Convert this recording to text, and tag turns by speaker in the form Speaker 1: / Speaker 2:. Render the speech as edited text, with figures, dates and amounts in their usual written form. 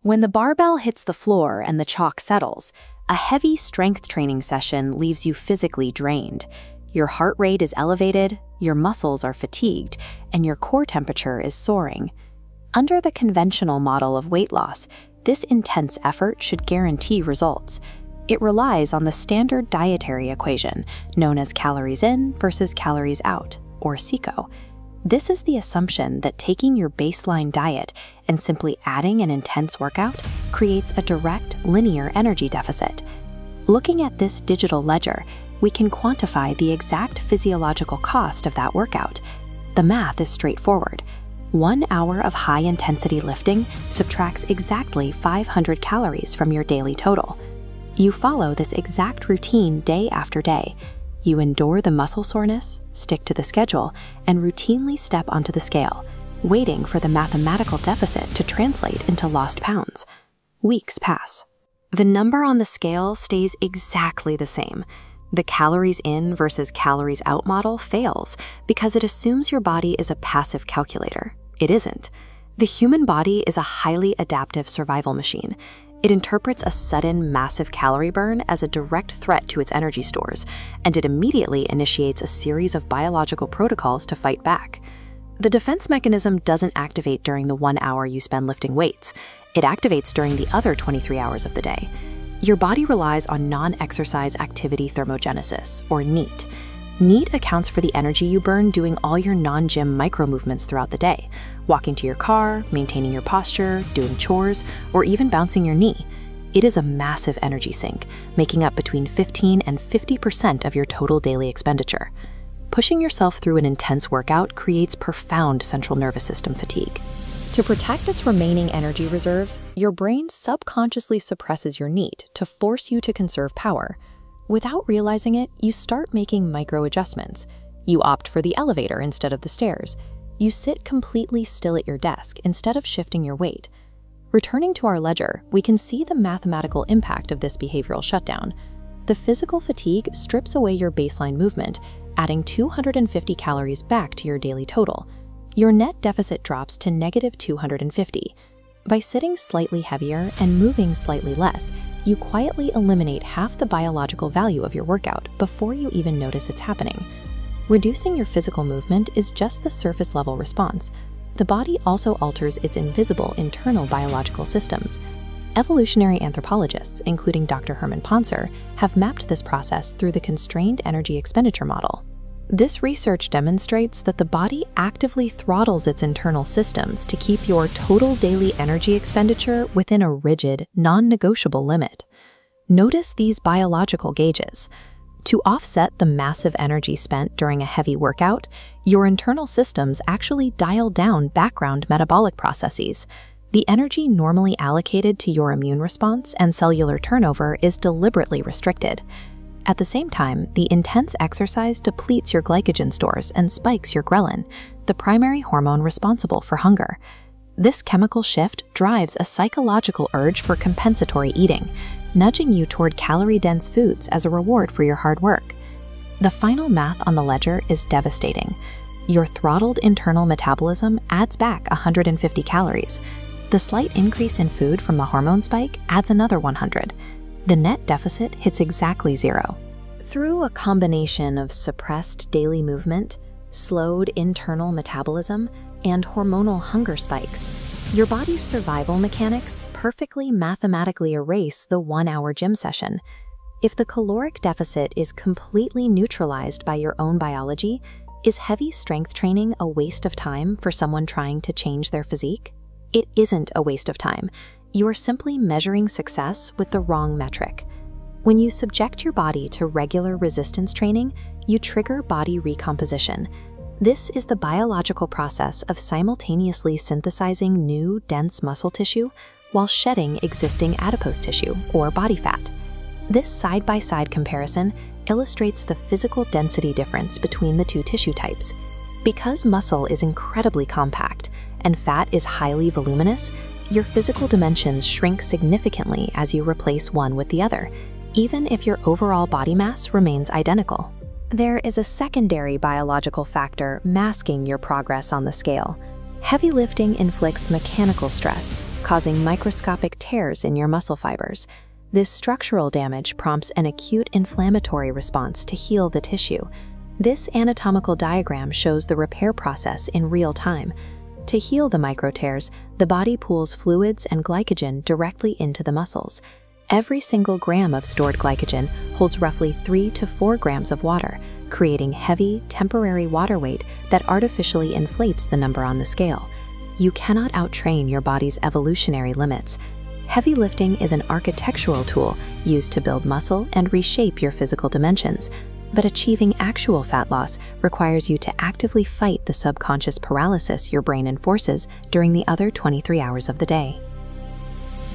Speaker 1: When the barbell hits the floor and the chalk settles, a heavy strength training session leaves you physically drained. Your heart rate is elevated, your muscles are fatigued, and your core temperature is soaring. Under the conventional model of weight loss, this intense effort should guarantee results. It relies on the standard dietary equation, known as calories in versus calories out, or CICO. This is the assumption that taking your baseline diet and simply adding an intense workout creates a direct, linear energy deficit. Looking at this digital ledger, we can quantify the exact physiological cost of that workout. The math is straightforward. 1 hour of high-intensity lifting subtracts exactly 500 calories from your daily total. You follow this exact routine day after day. You endure the muscle soreness, stick to the schedule, and routinely step onto the scale, waiting for the mathematical deficit to translate into lost pounds. Weeks pass. The number on the scale stays exactly the same. The calories in versus calories out model fails because it assumes your body is a passive calculator. It isn't. The human body is a highly adaptive survival machine. It interprets a sudden, massive calorie burn as a direct threat to its energy stores, and it immediately initiates a series of biological protocols to fight back. The defense mechanism doesn't activate during the 1 hour you spend lifting weights. It activates during the other 23 hours of the day. Your body relies on non-exercise activity thermogenesis, or NEAT. NEAT accounts for the energy you burn doing all your non-gym micro-movements throughout the day, walking to your car, maintaining your posture, doing chores, or even bouncing your knee. It is a massive energy sink, making up between 15 and 50% of your total daily expenditure. Pushing yourself through an intense workout creates profound central nervous system fatigue. To protect its remaining energy reserves, your brain subconsciously suppresses your NEAT to force you to conserve power. Without realizing it, you start making micro-adjustments. You opt for the elevator instead of the stairs. You sit completely still at your desk instead of shifting your weight. Returning to our ledger, we can see the mathematical impact of this behavioral shutdown. The physical fatigue strips away your baseline movement, adding 250 calories back to your daily total. Your net deficit drops to negative 250. By sitting slightly heavier and moving slightly less, you quietly eliminate half the biological value of your workout before you even notice it's happening. Reducing your physical movement is just the surface-level response. The body also alters its invisible internal biological systems. Evolutionary anthropologists, including Dr. Herman Poncer, have mapped this process through the constrained energy expenditure model. This research demonstrates that the body actively throttles its internal systems to keep your total daily energy expenditure within a rigid, non-negotiable limit. Notice these biological gauges. To offset the massive energy spent during a heavy workout, your internal systems actually dial down background metabolic processes. The energy normally allocated to your immune response and cellular turnover is deliberately restricted. At the same time, the intense exercise depletes your glycogen stores and spikes your ghrelin, the primary hormone responsible for hunger. This chemical shift drives a psychological urge for compensatory eating, nudging you toward calorie-dense foods as a reward for your hard work. The final math on the ledger is devastating. Your throttled internal metabolism adds back 150 calories. The slight increase in food from the hormone spike adds another 100. The net deficit hits exactly 0. Through a combination of suppressed daily movement, slowed internal metabolism, and hormonal hunger spikes, your body's survival mechanics perfectly mathematically erase the 1 hour gym session. If the caloric deficit is completely neutralized by your own biology, is heavy strength training a waste of time for someone trying to change their physique? It isn't a waste of time. You are simply measuring success with the wrong metric. When you subject your body to regular resistance training, you trigger body recomposition. This is the biological process of simultaneously synthesizing new, dense muscle tissue while shedding existing adipose tissue, or body fat. This side-by-side comparison illustrates the physical density difference between the two tissue types. Because muscle is incredibly compact and fat is highly voluminous, your physical dimensions shrink significantly as you replace one with the other, even if your overall body mass remains identical. There is a secondary biological factor masking your progress on the scale. Heavy lifting inflicts mechanical stress, causing microscopic tears in your muscle fibers. This structural damage prompts an acute inflammatory response to heal the tissue. This anatomical diagram shows the repair process in real time. To heal the microtears, the body pools fluids and glycogen directly into the muscles. Every single gram of stored glycogen holds roughly 3 to 4 grams of water, creating heavy, temporary water weight that artificially inflates the number on the scale. You cannot outtrain your body's evolutionary limits. Heavy lifting is an architectural tool used to build muscle and reshape your physical dimensions. But achieving actual fat loss requires you to actively fight the subconscious paralysis your brain enforces during the other 23 hours of the day.